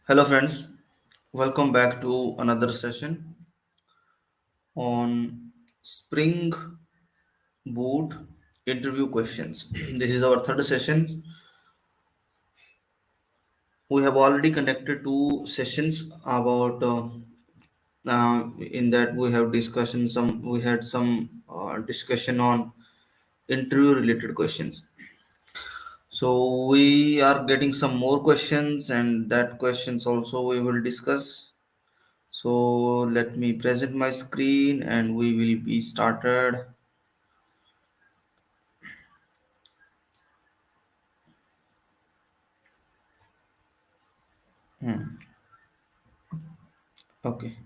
Hello, friends. Welcome back to another session on Spring Boot interview questions. This is our third session. We have already conducted two sessions about. In that we have discussion some. We had some discussion on interview related questions. So we are getting some more questions, and that questions also we will discuss. So let me present my screen and we will be started. Okay.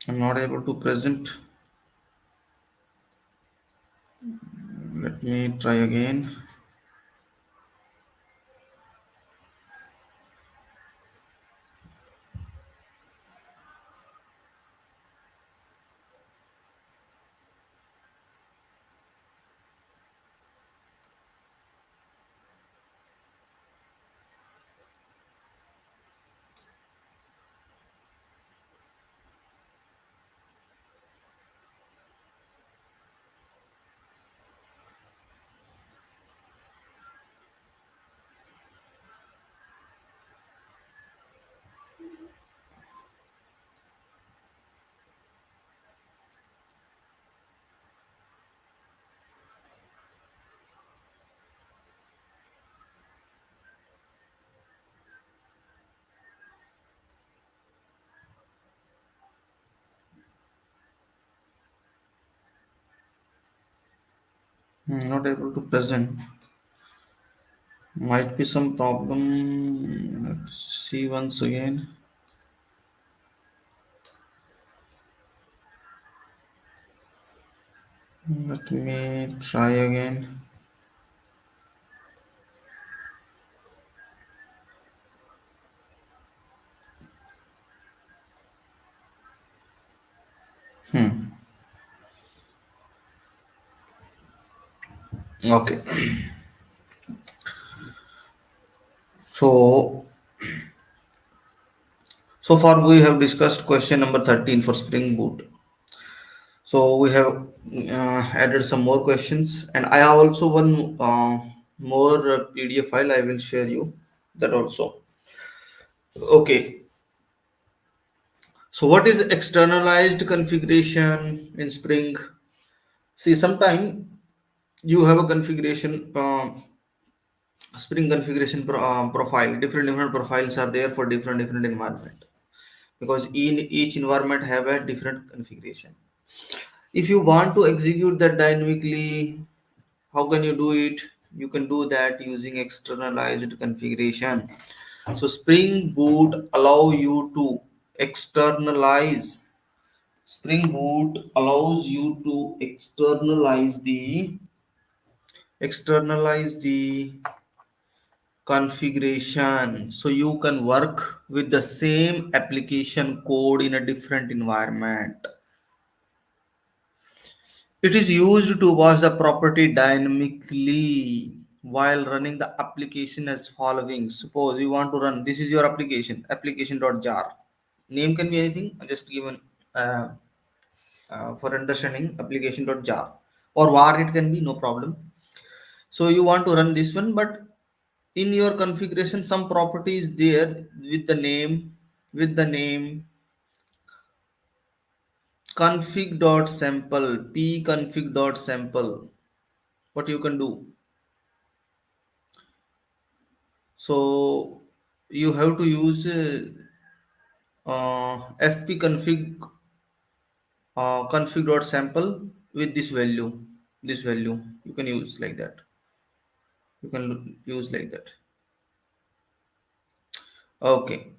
I'm not able to present. Let me try again. Not able to present. Might be some problem. Let's see once again. Let me try again. Okay. So so far we have discussed question number 13 for Spring Boot. So we have added some more questions, and I have also one more PDF file. I will share you that also. Okay. So what is externalized configuration in Spring? See, sometime you have a configuration Spring configuration profile. Different profiles are there for different environment because in each environment have a different configuration. If you want to execute that dynamically, how can you do it? You can do that using externalized configuration. So Spring Boot allow you to externalize. Spring Boot allows you to externalize the configuration, so you can work with the same application code in a different environment. It is used to watch the property dynamically while running the application as following. Suppose you want to run, this is your application.jar. Name can be anything, just given uh, for understanding application.jar or var it can be, no problem. So you want to run this one, but in your configuration some property is there with the name config.sample pconfig.sample. What you can do, so you have to use fpconfig config.sample with this value you can use like that. You can use like that. Okay.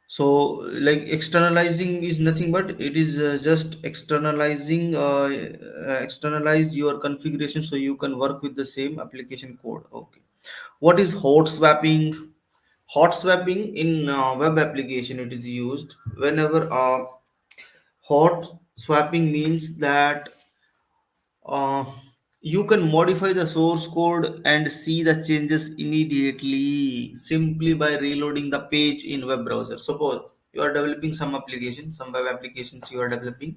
So like externalizing is nothing but it is just externalizing externalize your configuration so you can work with the same application code. Okay. What is hot swapping? Hot swapping in web application, it is used whenever hot swapping means that uh, you can modify the source code and see the changes immediately simply by reloading the page in web browser. Suppose you are developing some application, some web applications you are developing,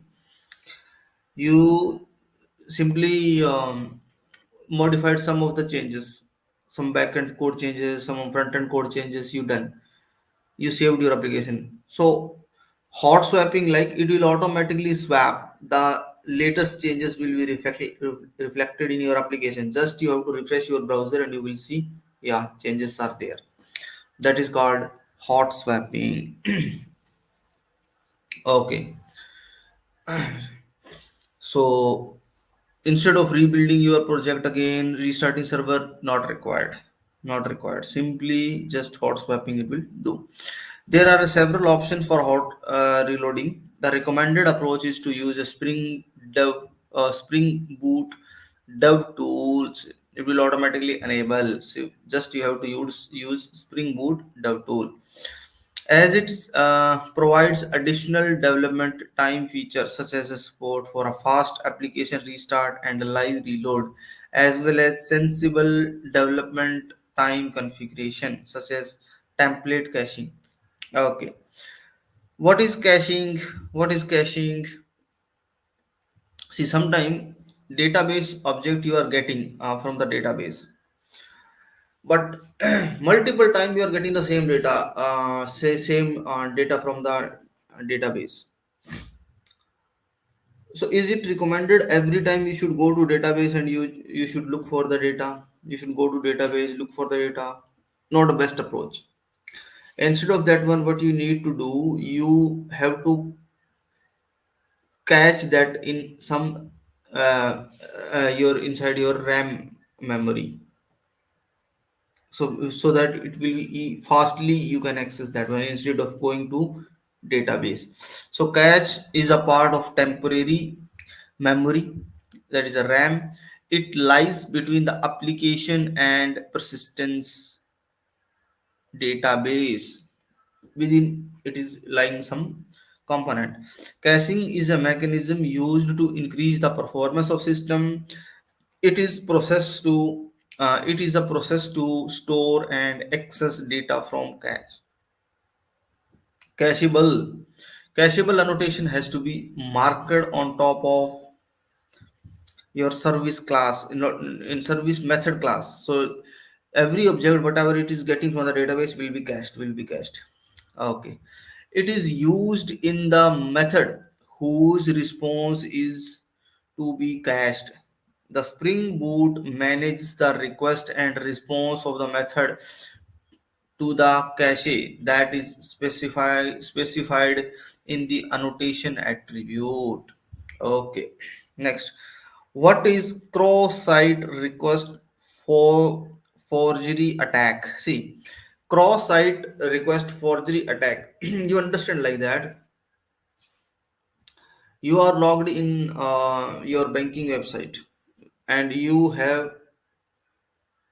you simply modified some of the changes, some backend code changes, some front end code changes you done, you saved your application. So hot swapping, like it will automatically swap the latest changes will be reflected in your application. Just you have to refresh your browser and you will see, yeah, changes are there. That is called hot swapping. Okay. So instead of rebuilding your project again, restarting server, not required. Not required. Simply just hot swapping it will do. There are several options for hot reloading. The recommended approach is to use a Spring Boot dev tools. It will automatically enable. So just you have to use Spring Boot dev tool, as it provides additional development time features such as a support for a fast application restart and a live reload, as well as sensible development time configuration such as template caching. Okay. What is caching? What is caching? See, sometime database object you are getting from the database, but multiple time you are getting the same data, say same data from the database. So is it recommended every time you should go to database and you should look for the data? You should go to database, look for the data. Not the best approach. Instead of that one, what you need to do, you have to catch that in some your inside your RAM memory, so that it will be fastly you can access that one instead of going to database. So cache is a part of temporary memory, that is a RAM. It lies between the application and persistence database. Within it is lying some component. Caching is a mechanism used to increase the performance of system. It is it is a process to store and access data from cache. Cacheable annotation has to be marked on top of your service class, in service method class. So every object whatever it is getting from the database will be cached. Okay. It is used in the method whose response is to be cached. The Spring Boot manages the request and response of the method to the cache that is specified in the annotation attribute. Okay. Next, what is cross-site request for forgery attack? See, cross-site request forgery attack. You understand like that? You are logged in your banking website and you have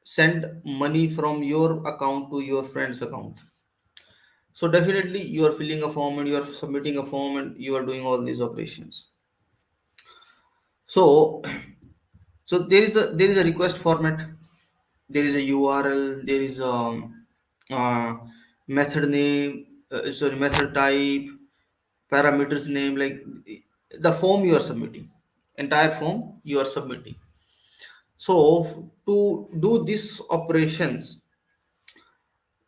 sent money from your account to your friend's account. So definitely you are filling a form and you are submitting a form and you are doing all these operations. So so there is a request format, there is a URL, there is a uh, method name, sorry, method type, parameters name, like the form you are submitting, entire form you are submitting. So to do these operations,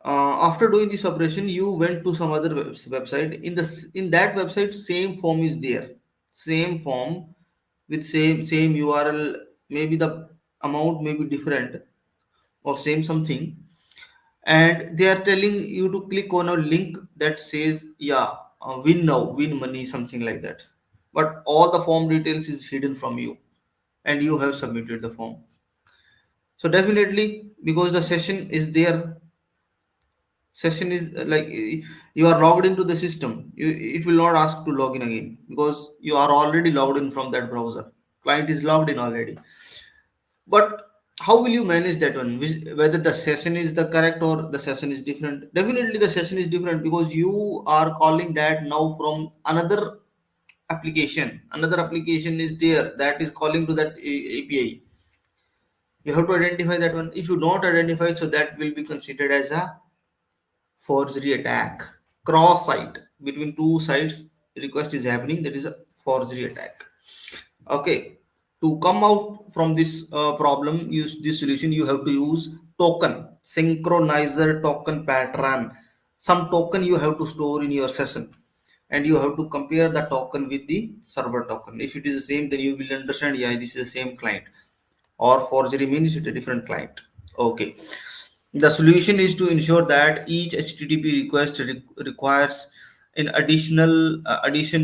after doing this operation, you went to some other website. In that website, same form is there, same form with same URL. Maybe the amount may be different or same something, and they are telling you to click on a link that says, yeah, win now, win money, something like that. But all the form details is hidden from you, and you have submitted the form. So definitely, because the session is there, session is like you are logged into the system, it will not ask to log in again because you are already logged in from that browser. Client is logged in already. But how will you manage that one? Whether the session is the correct or the session is different? Definitely, the session is different because you are calling that now from another application. Another application is there that is calling to that API. You have to identify that one. If you don't identify, so that will be considered as a forgery attack. Cross site between two sites request is happening. That is a forgery attack. Okay, to come out from this problem, use this solution, you have to use token synchronizer token pattern. Some token you have to store in your session, and you have to compare the token with the server token. If it is the same, then you will understand, yeah, this is the same client, or forgery means it's a different client. Okay, the solution is to ensure that each HTTP request requires in addition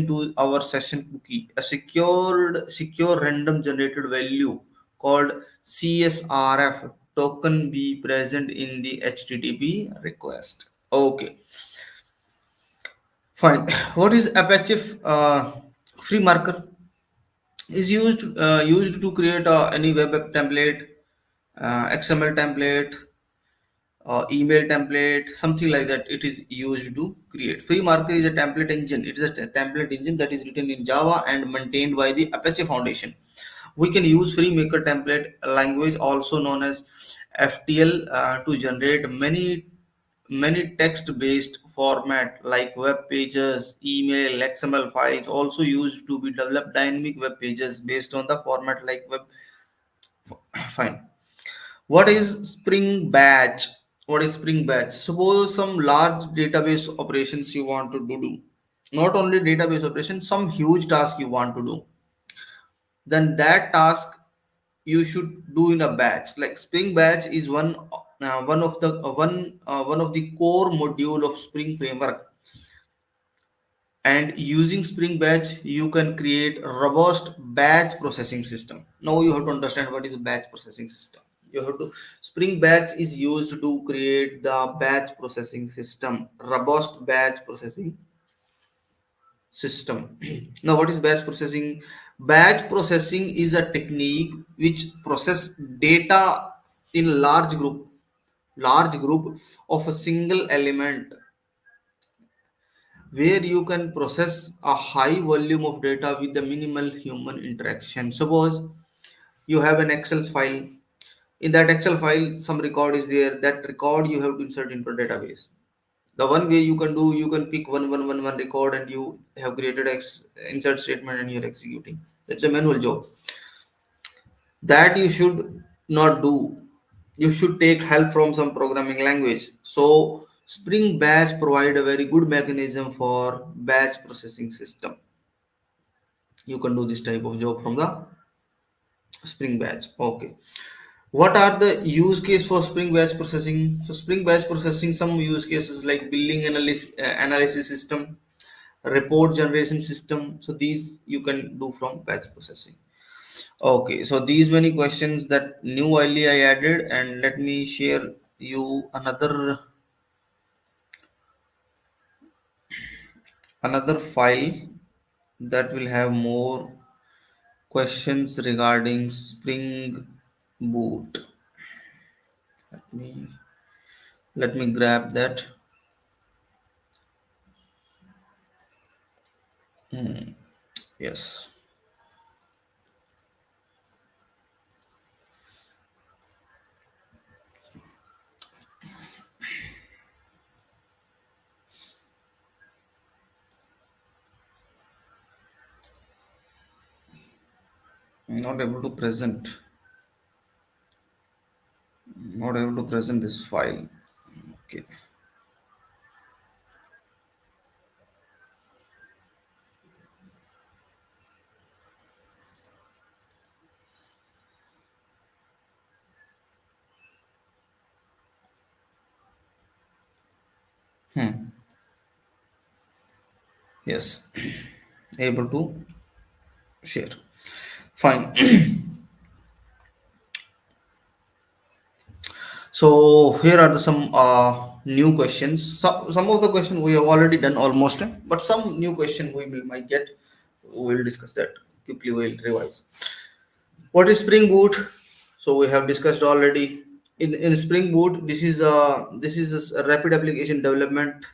to our session cookie, a secure random generated value called CSRF token be present in the HTTP request. Okay, fine. What is Apache free marker? Is used to create any web app template, XML template, email template, something like that. It is used to create. FreeMarker is a template engine. It is a template engine that is written in Java and maintained by the Apache Foundation. We can use FreeMaker template language, also known as FTL, to generate many text-based format like web pages, email, XML files. Also used to be developed dynamic web pages based on the format like web. Fine. What is Spring Batch? What is Spring Batch? Suppose some large database operations you want to do. Not only database operations, some huge task you want to do. Then that task you should do in a batch. Like Spring Batch is one of the core module of Spring framework. And using Spring Batch, you can create a robust batch processing system. Now you have to understand what is a batch processing system. You have to Spring Batch is used to create the batch processing system, robust batch processing system. Now, what is batch processing? Batch processing is a technique which process data in large group of a single element, where you can process a high volume of data with the minimal human interaction. Suppose you have an Excel file. In that Excel file, some record is there. That record you have to insert into a database. The one way you can do, you can pick one record and you have created insert statement and you're executing. That's a manual job. That you should not do. You should take help from some programming language. So Spring Batch provide a very good mechanism for batch processing system. You can do this type of job from the Spring Batch. Okay. What are the use case for Spring Batch processing? So Spring Batch processing, some use cases like billing analysis system, report generation system. So these you can do from batch processing. Okay, so these many questions that new early I added, and let me share you another file that will have more questions regarding Spring Boot. Let me let me grab that. Yes, not able to present, not able to present this file. Okay. Yes, able to share. Fine. So here are some new questions. Some of the questions we have already done almost, but some new question we will might get. We will discuss that quickly. We will revise. What is Spring Boot? So we have discussed already. In Spring Boot, this is a rapid application development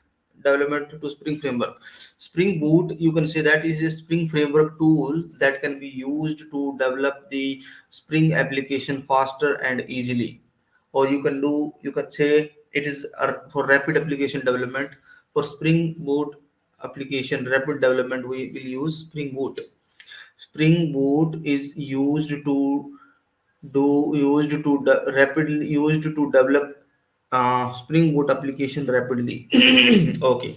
to Spring Framework. Spring Boot, you can say that is a Spring Framework tool that can be used to develop the Spring application faster and easily. Or you can say it is for rapid application development. For Spring Boot application rapid development, we will use Spring Boot. Spring Boot is used to develop Spring Boot application rapidly. Okay.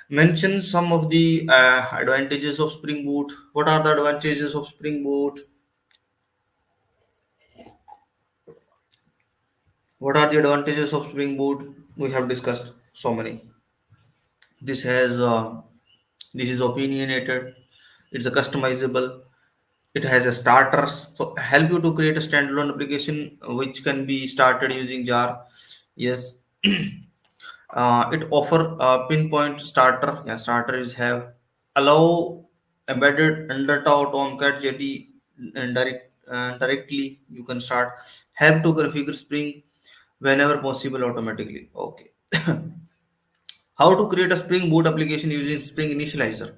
Mention some of the advantages of Spring Boot. What are the advantages of Spring Boot? What are the advantages of Spring Boot? We have discussed so many. This has this is opinionated. It's a customizable. It has a starters, so help you to create a standalone application which can be started using jar. Yes. It offer pinpoint starter. Yeah, starter is have allow embedded under tomcat jetty and directly you can start. Help to configure spring whenever possible automatically. Okay. How to create a spring boot application using spring initializer?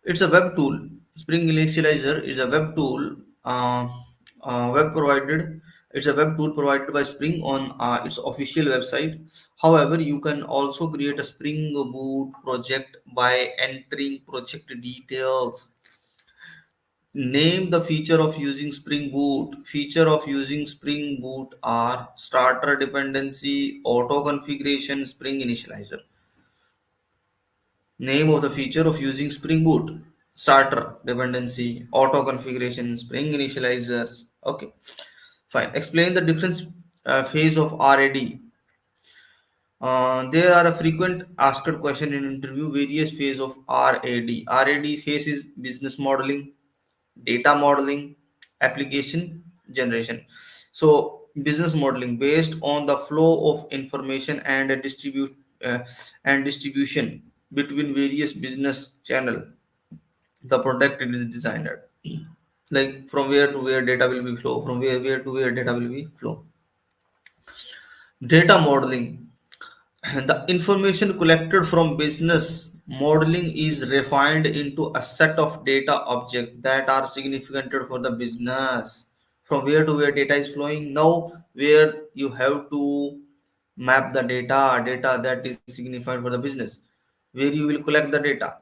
It's a web tool. Spring Initializer is a web tool, web provided. It's a web tool provided by Spring on its official website. However, you can also create a Spring Boot project by entering project details. Name the feature of using Spring Boot. Feature of using Spring Boot are starter dependency, auto configuration, Spring Initializer. Name of the feature of using Spring Boot. Starter, dependency, auto configuration, Spring initializers. Okay, fine. Explain the different phase of RAD. There are a frequent asked question in interview. Various phase of RAD. RAD phase is business modeling, data modeling, application generation. So business modeling based on the flow of information uh, and distribution between various business channel. The product it is designed at. Like from where to where data will be flow, from where to where data will be flow. Data modeling. The information collected from business modeling is refined into a set of data objects that are significant for the business. From where to where data is flowing. Now, where you have to map the data that is significant for the business, where you will collect the data.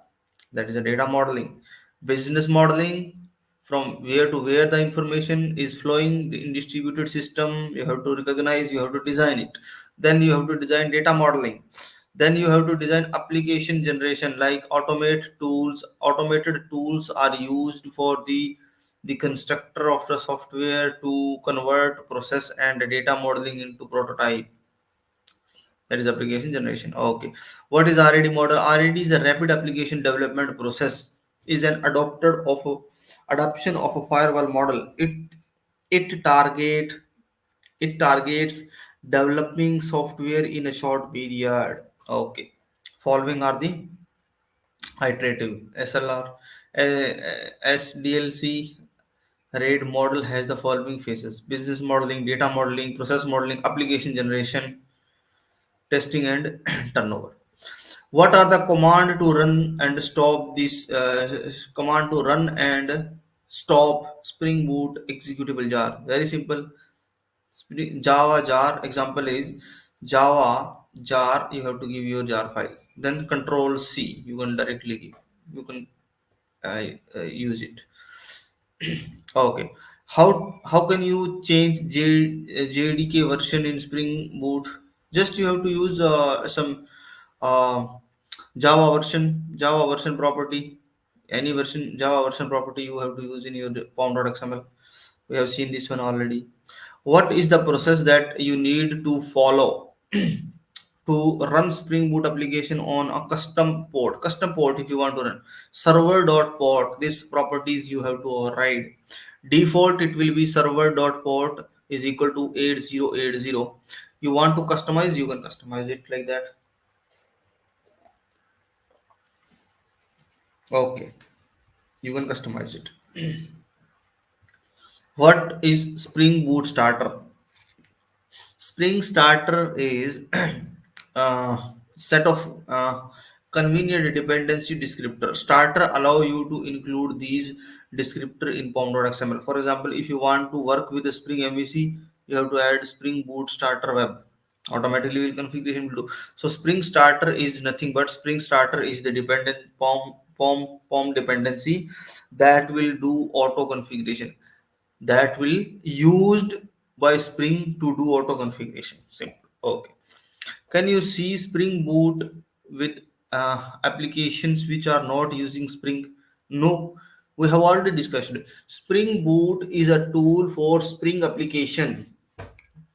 That is a data modeling. Business modeling, from where to where the information is flowing in distributed system, you have to recognize, you have to design it. Then you have to design data modeling. Then you have to design application generation like automated tools are used for the constructor of the software to convert process and data modeling into prototype. That is application generation. Okay. What is RAD model? RAD is a rapid application development process. Is an adoption of a firewall model. It target it targets developing software in a short period. Okay. Following are the iterative SLR. SDLC RAID model has the following phases: business modeling, data modeling, process modeling, application generation, testing, and turnover. What are the command to run and stop this command to run and stop Spring Boot executable jar? Very simple. Java jar example is Java jar. You have to give your jar file. Then Control C. You can directly give. You can use it. Okay. How can you change JDK version in Spring Boot? Just you have to use some uh, Java version property. Any version Java version property you have to use in your pom.xml. We have seen this one already. What is the process that you need to follow to run Spring Boot application on a custom port? Custom port, if you want to run server.port, these properties you have to override. Default, it will be server.port. is equal to 8080. You want to customize, you can customize it like that. Okay, you can customize it. What is Spring Boot Starter? Spring Starter is set of convenient dependency descriptor. Starter allow you to include these descriptor in pom.xml. For example, if you want to work with the Spring MVC, you have to add Spring Boot Starter Web. Automatically will configuration will do. So Spring Starter is nothing but Spring Starter is the dependent pom dependency that will do auto configuration, that will used by Spring to do auto configuration. Simple. Okay. Can you see Spring Boot with applications which are not using Spring? No. We have already discussed. Spring Boot is a tool for Spring application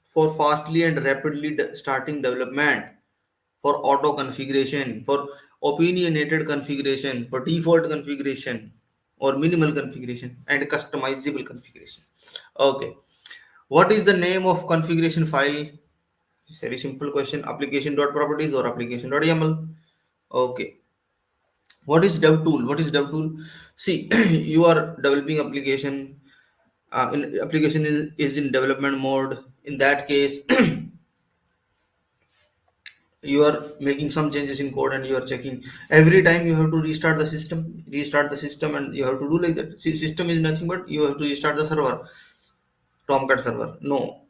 for fastly and rapidly starting development, for auto configuration, for opinionated configuration, for default configuration or minimal configuration and customizable configuration. Okay. What is the name of configuration file? Very simple question. Application.properties or application.yaml. Okay. What is dev tool? What is dev tool? See, you are developing application. In application is in development mode. In that case, you are making some changes in code and you are checking every time. You have to restart the system, and you have to do like that. See, system is nothing but you have to restart the server, Tomcat server. No,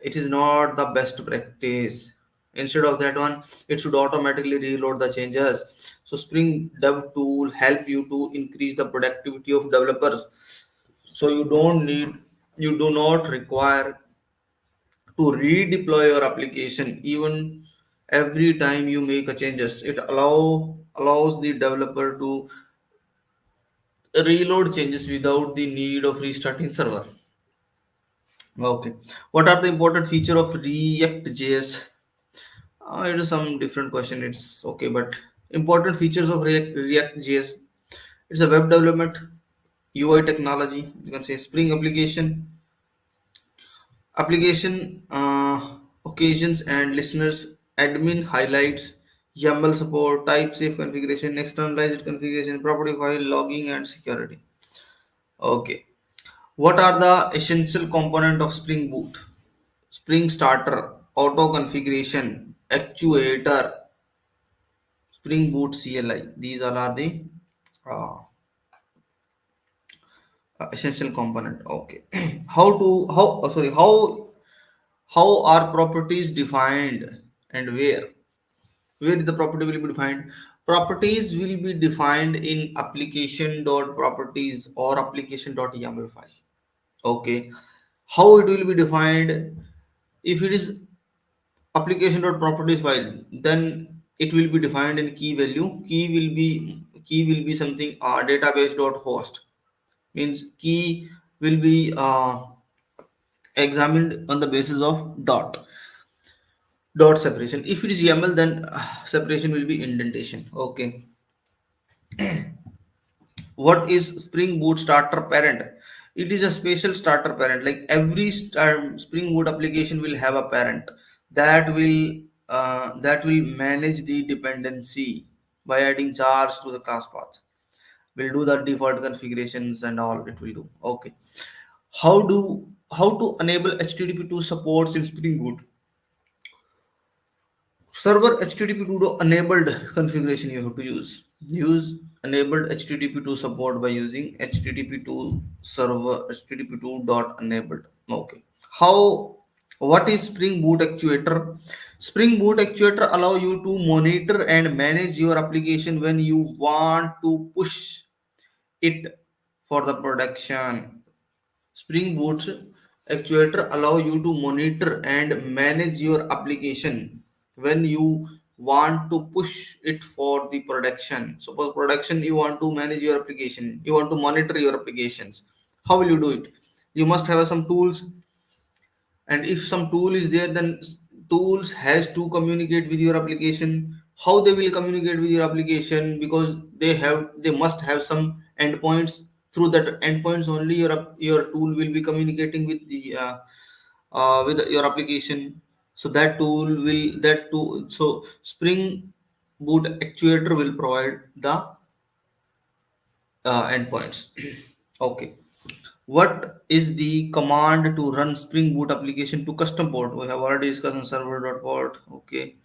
it is not the best practice. Instead of that one, it should automatically reload the changes. So Spring Dev tool help you to increase the productivity of developers. So you do not require to redeploy your application even every time you make a changes. It allows the developer to reload changes without the need of restarting server. Okay. What are the important feature of React.js? It is some different question. It's okay, but important features of React.js. It's a web development, UI technology. You can say Spring application occasions and listeners, admin highlights, YAML support, type safe configuration, externalized configuration, property file logging, and security. Okay. What are the essential component of Spring Boot? Spring Starter, auto configuration, actuator, Spring Boot CLI. These all are the uh, essential component. Okay. How are properties defined and where? Where the property will be defined? Properties will be defined in application.properties or application.yaml file. Okay. How it will be defined? If it is application.properties file, then it will be defined in key value. Key will be something database.host, means key will be examined on the basis of dot separation. If it is YAML, then separation will be indentation. Okay. What is Spring Boot starter parent? It is a special starter parent. Like every Spring Boot application will have a parent that will manage the dependency by adding jars to the class path. Will do the default configurations and all it will do. Okay. How to enable HTTP2 supports in Spring Boot? Server HTTP2 enabled configuration you have to use enabled HTTP2 support by using HTTP2 server HTTP2 dot enabled. Okay. How What is Spring Boot actuator? Spring Boot actuator allow you to monitor and manage your application when you want to push it for the production. Spring Boot actuator allow you to monitor and manage your application when you want to push it for the production. Suppose production, you want to manage your application, you want to monitor your applications. How will you do it? You must have some tools, and if some tool is there, then tools has to communicate with your application. How they will communicate with your application? Because they must have some endpoints. Through that endpoints only your tool will be communicating with the with your application. So Spring Boot actuator will provide the endpoints. Okay. What is the command to run Spring Boot application to custom port? We have already discussed on server.port. Okay.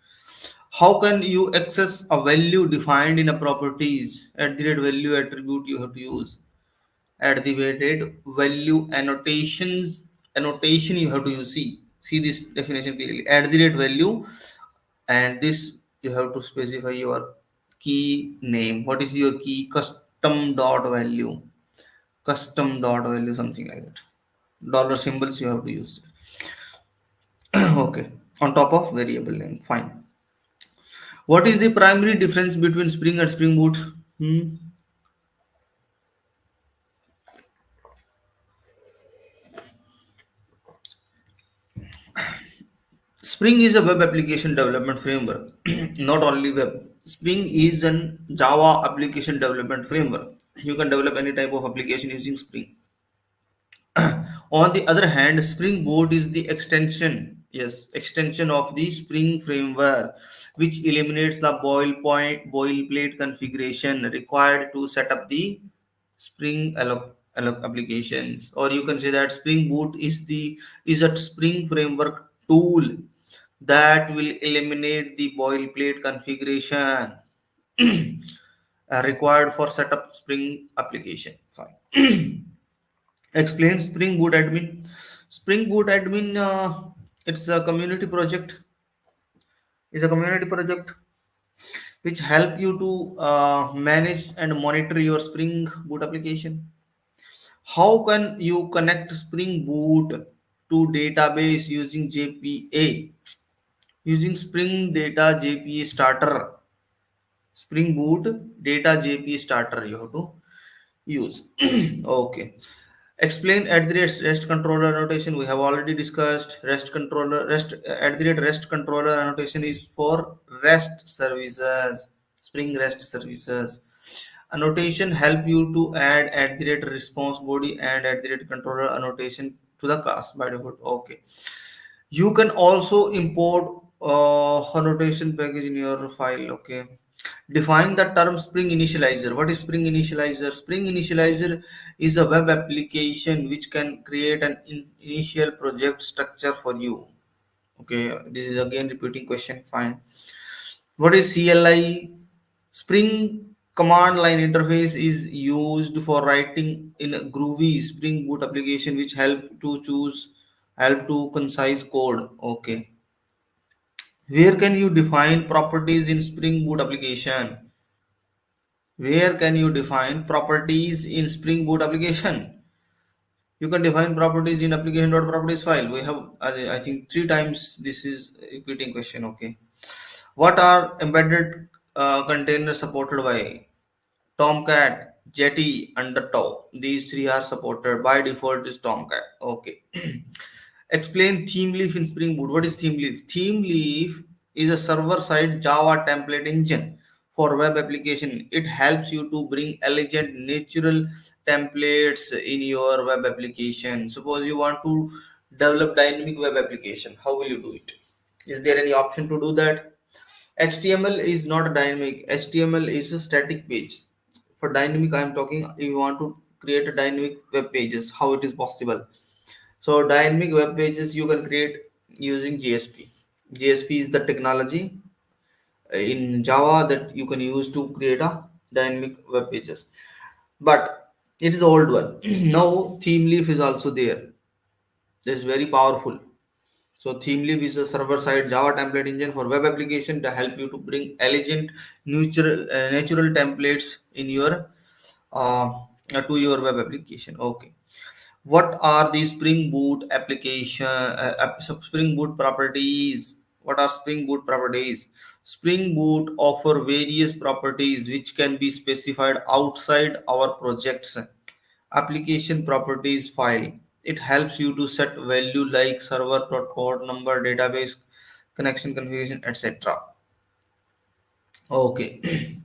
How can you access a value defined in a properties at the rate value attribute you have to use? At the rate value annotation you have to use. See this definition clearly. At the rate value, and this you have to specify your key name. What is your key? Custom dot value, something like that. Dollar symbols you have to use. Okay, on top of variable name. Fine. What is the primary difference between Spring and Spring Boot? Hmm? Spring is a web application development framework. Not only web. Spring is an Java application development framework. You can develop any type of application using Spring. On the other hand, Spring Boot is the extension of the Spring framework, which eliminates the boilerplate configuration required to set up the Spring alloc applications. Or you can say that Spring Boot is a Spring framework tool that will eliminate the boilerplate configuration required for setup Spring application. Fine. Explain Spring Boot admin. Spring Boot admin, it's a community project. Is a community project which help you to manage and monitor your Spring Boot application. How can you connect Spring Boot to database using JPA? Using Spring Data JPA Starter. Spring Boot Data JPA Starter you have to use. Okay. Explain at the rate rest controller annotation. We have already discussed rest at the rate rest controller annotation is for rest services. Spring rest services. Annotation help you to add at the rate response body and at the rate controller annotation to the class by default. Okay. You can also import annotation package in your file. Okay. Define the term Spring Initializer. What is Spring Initializer? Spring Initializer is a web application which can create an initial project structure for you. Okay, this is again repeating question. Fine. What is CLI? Spring command line interface is used for writing in a groovy Spring Boot application which help to concise code. Okay. Where can you define properties in Spring Boot application? Where can you define properties in Spring Boot application? You can define properties in application.properties file. We have, I think, three times this is repeating question. Okay. What are embedded containers supported by? Tomcat, Jetty, Undertow. These three are supported by default is Tomcat. Okay. Explain theme leaf in Spring Boot. What is theme leaf? Theme leaf is a server-side Java template engine for web application. It helps you to bring elegant natural templates in your web application. Suppose you want to develop dynamic web application. How will you do it? Is there any option to do that? HTML is not dynamic. HTML is a static page. For dynamic, I am talking. If you want to create a dynamic web pages, how it is possible? So dynamic web pages you can create using JSP. JSP is the technology in Java that you can use to create a dynamic web pages. But it is the old one. Now theme leaf is also there. It's very powerful. So Themeleaf is a server-side Java template engine for web application to help you to bring elegant, natural templates in your uh, to your web application. Okay. What are the Spring Boot Spring Boot properties? What are Spring Boot properties? Spring Boot offer various properties which can be specified outside our projects application properties file. It helps you to set value like server port number, database connection configuration, etc. Okay.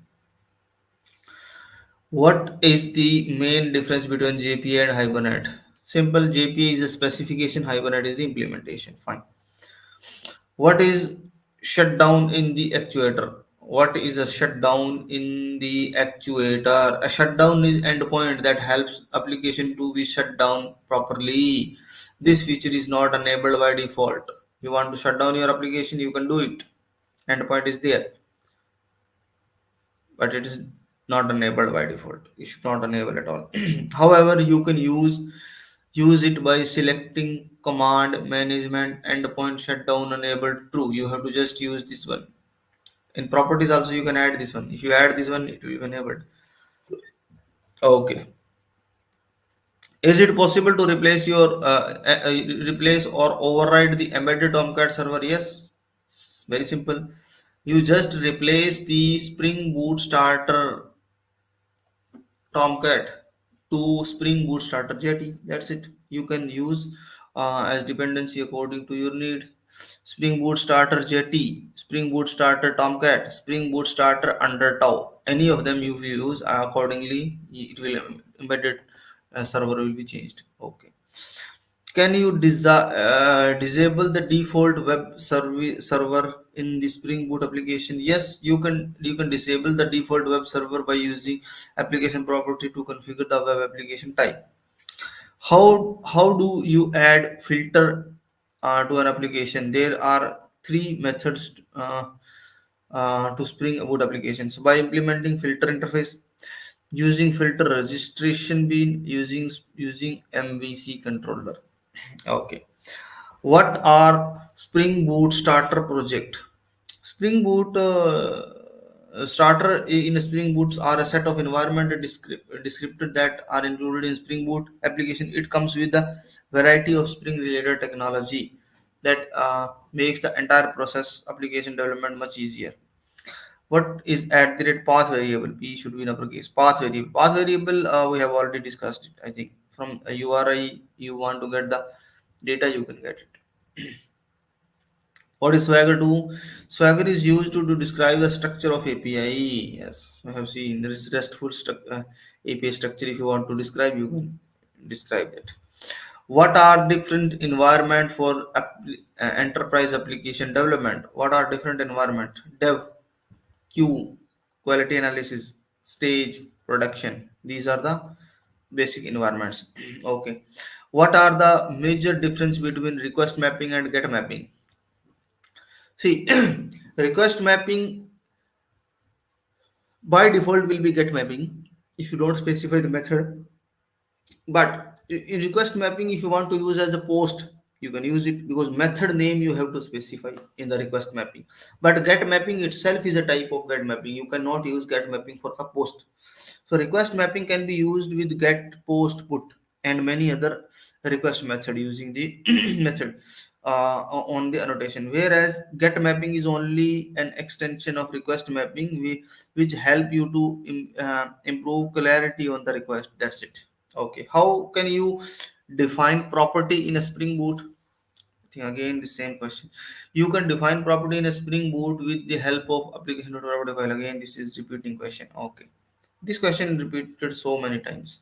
What is the main difference between JPA and Hibernate? Simple. JPA is a specification, Hibernate is the implementation. Fine. What is shutdown in the actuator? What is a shutdown in the actuator? A shutdown is endpoint that helps application to be shut down properly. This feature is not enabled by default. You want to shut down your application, you can do it. Endpoint is there, but it is not enabled by default. You should not enable at all. However, you can use it by selecting command management endpoint shutdown enabled true. You have to just use this one. In properties also you can add this one. If you add this one, it will be enabled. Okay. Is it possible to replace replace or override the embedded Tomcat server? Yes. Very simple. You just replace the Spring Boot starter Tomcat to Spring Boot starter Jetty. That's it. You can use as dependency according to your need. Spring Boot starter Jetty, Spring Boot starter Tomcat, Spring Boot starter Undertow. Any of them you use accordingly, it will embedded server will be changed. Okay. Can you disable the default web server in the Spring Boot application? Yes, you can. You can disable the default web server by using application property to configure the web application type. How do you add filter to an application? There are three methods to Spring Boot applications. By implementing filter interface, using filter registration bean, using MVC controller. Okay. What are Spring Boot starter project? Spring Boot starter in Spring Boots are a set of environment descriptors that are included in Spring Boot application. It comes with a variety of Spring related technology that makes the entire process application development much easier. What is at the rate path variable? P should be in uppercase. Path variable. Path variable we have already discussed it. I think from a URI you want to get the data, you can get it. What is Swagger do? Swagger is used to describe the structure of API. Yes, I have seen there is RESTful API structure. If you want to describe, you can describe it. What are different environment for enterprise application development? What are different environment? Dev, Q, quality analysis, stage, production. These are the basic environments. Okay. What are the major difference between request mapping and get mapping? See, request mapping by default will be get mapping if you don't specify the method. But in request mapping, if you want to use as a post, you can use it because method name you have to specify in the request mapping. But get mapping itself is a type of get mapping. You cannot use get mapping for a post. So request mapping can be used with get, post, put, and many other request method using the method on the annotation. Whereas get mapping is only an extension of request mapping, which help you to improve clarity on the request. That's it. Okay. How can you define property in a Spring Boot? I think again the same question. You can define property in a Spring Boot with the help of application.property file. Again, this is repeating question. Okay. This question repeated so many times.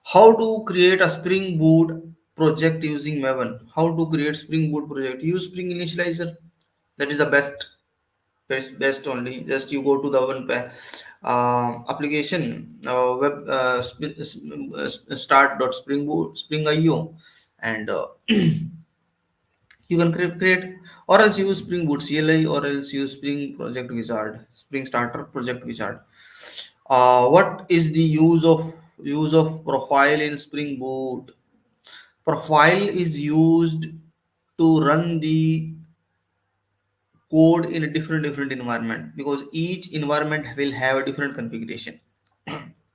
How to create a Spring Boot project using Maven? How to create Spring Boot project? Use Spring Initializer. That is the best only. Just you go to the one application web start.springboot spring io and you can create, or else use Spring Boot CLI, or else use Spring Project Wizard, Spring Starter Project Wizard. What is the use of profile in Spring Boot? Profile is used to run the code in a different environment because each environment will have a different configuration.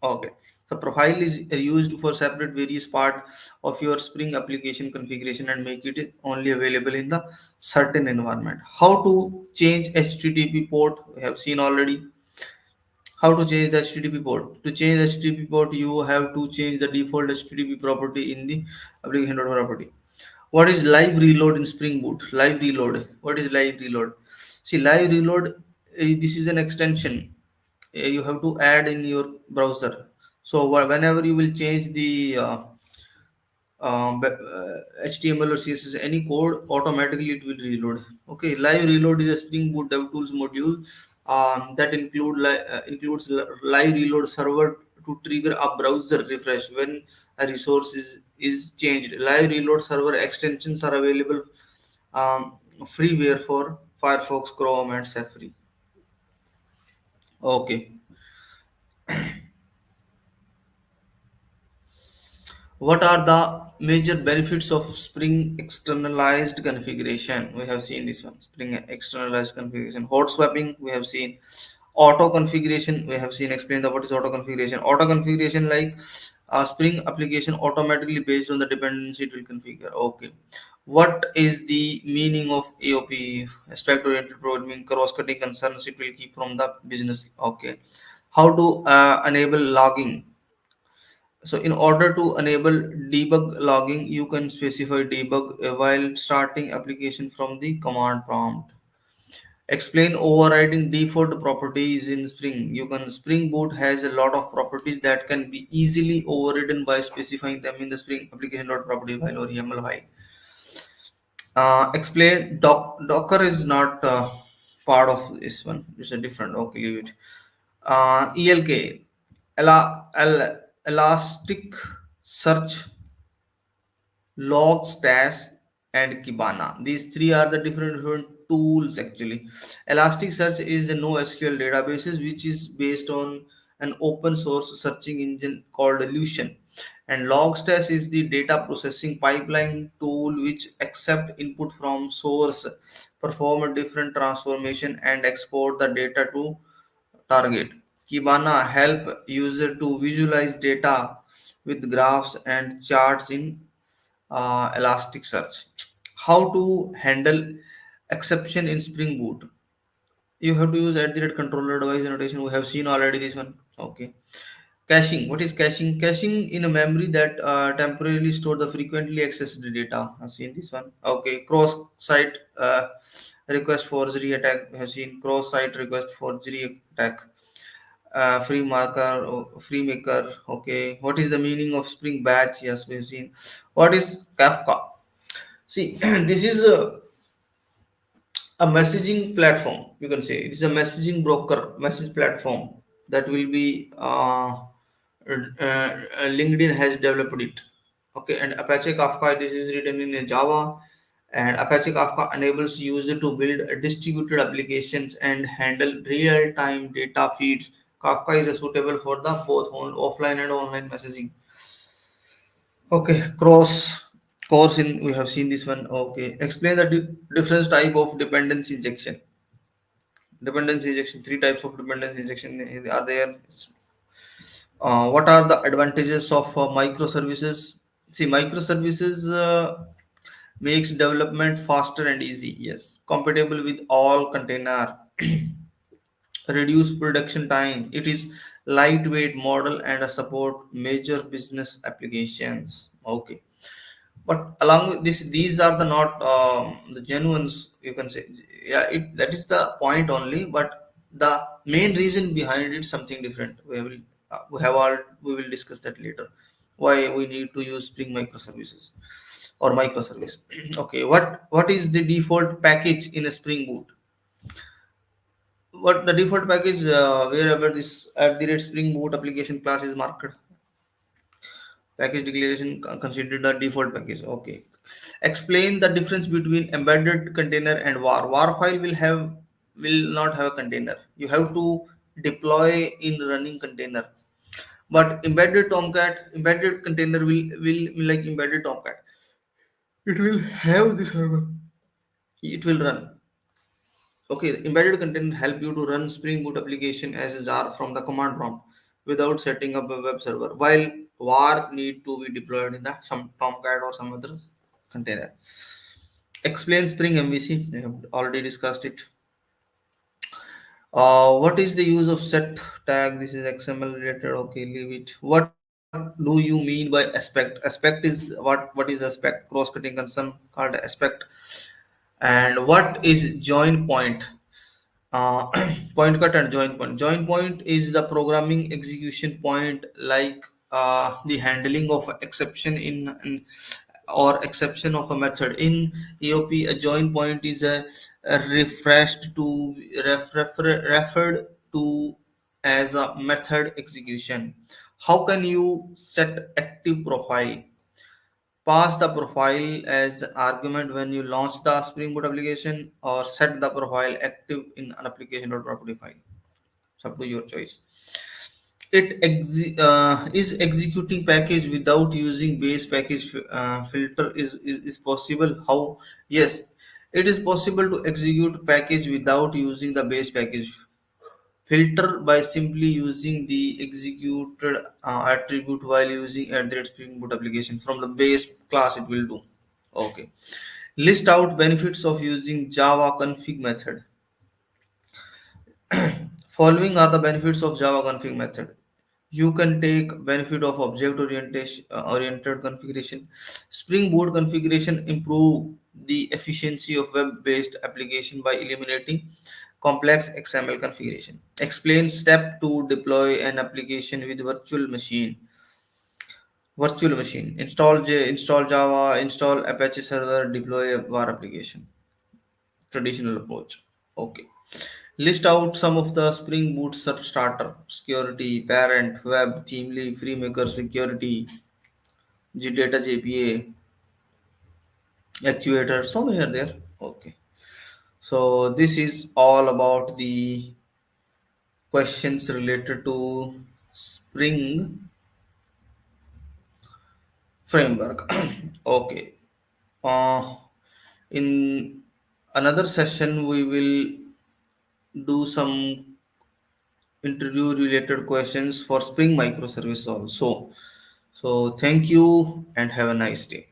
Okay. So profile is used for separate various part of your Spring application configuration and make it only available in the certain environment. How to change HTTP port? We have seen already. How to change the HTTP port? To change the HTTP port, you have to change the default HTTP property in the application property. What is live reload in Spring Boot? Live reload. What is live reload? See, live reload. This is an extension you have to add in your browser. So whenever you will change the HTML or CSS, any code, automatically it will reload. Okay, live reload is a Spring Boot DevTools module that includes live reload server to trigger a browser refresh when a resource is changed. Live reload server extensions are available freeware for Firefox, Chrome, and Safari. Okay. What are the major benefits of Spring externalized configuration? We have seen this one. Spring externalized configuration. Hot swapping, we have seen. Auto configuration, we have seen. Explain the what is auto configuration. Auto configuration, like Spring application automatically based on the dependency it will configure. Okay. What is the meaning of AOP? Aspect oriented programming, cross cutting concerns it will keep from the business. Okay. How to enable logging? So in order to enable debug logging, you can specify debug while starting application from the command prompt. Explain overriding default properties in Spring. You can Spring Boot has a lot of properties that can be easily overridden by specifying them in the Spring application.property file or YAML file. Explain Docker is not part of this one. It's a different. Okay, leave it. ELK, Elastic Search, Logstash, and Kibana. These three are the different tools actually. Elasticsearch is a NoSQL databases which is based on an open source searching engine called Illusion. And Logstash is the data processing pipeline tool which accept input from source, perform a different transformation, and export the data to target. Kibana help user to visualize data with graphs and charts in Elasticsearch. How to handle exception in Spring Boot? You have to use at the rate controller device annotation. We have seen already this one. Okay. Caching. What is caching? Caching in a memory that temporarily store the frequently accessed data. I've seen this one. Okay. Cross-site request forgery attack. We have seen cross-site request forgery attack. Free maker. Okay. What is the meaning of Spring Batch? Yes, we have seen. What is Kafka? See, this is a messaging platform. You can say it is a messaging broker, message platform that will be LinkedIn has developed it. Okay, and Apache Kafka. This is written in a Java, and Apache Kafka enables user to build distributed applications and handle real-time data feeds. Kafka is suitable for the both offline and online messaging. Okay, course in we have seen this one. Okay, explain the different type of dependency injection. Dependency injection, three types of dependency injection are there. What are the advantages of microservices? See, microservices makes development faster and easy. Yes, compatible with all container, reduce production time. It is lightweight model and support major business applications. Okay, but along with this, these are the not the genuines. You can say, yeah, that is the point only. But the main reason behind it is something different. We will discuss that later. Why we need to use Spring microservices or microservice. Okay, what is the default package in a Spring Boot? What the default package wherever this at the rate Spring Boot application class is marked, package declaration considered the default package. Okay, explain the difference between embedded container and war file will not have a container. You have to deploy in running container, but embedded container will like embedded Tomcat, it will have this server, it will run. Okay, embedded container help you to run Spring Boot application as a jar from the command prompt without setting up a web server, while var need to be deployed in the some Tomcat or some other container. Explain Spring MVC. I have already discussed it. What is the use of set tag? This is XML related. Okay, leave it. What do you mean by aspect? Aspect is what is aspect? Cross-cutting concern called aspect. And what is join point? Point cut and join point. Join point is the programming execution point, like the handling of exception in or exception of a method in EOP. A join point is a refreshed to referred to as a method execution. How can you set active profile? Pass the profile as argument when you launch the Spring Boot application, or set the profile active in an application.property file. It's up to your choice. Is executing package without using base package filter is possible. How? Yes, it is possible to execute package without using the base package filter by simply using the executed attribute while using at the Spring Boot application from the base class. It will do. Okay. List out benefits of using Java config method. Following are the benefits of Java config method. You can take benefit of object orientation oriented configuration. Spring Boot configuration improve the efficiency of web-based application by eliminating complex XML configuration. Explain step to deploy an application with virtual machine. Virtual machine. Install Java, install Apache server, deploy a war application. Traditional approach. Okay. List out some of the Spring Boot starter: security, parent, web, Themely, FreeMaker, security, Gdata JPA, actuator. So many are there. Okay. So this is all about the questions related to Spring framework. Okay. Uh, in another session, we will do some interview related questions for Spring microservice also. So thank you and have a nice day.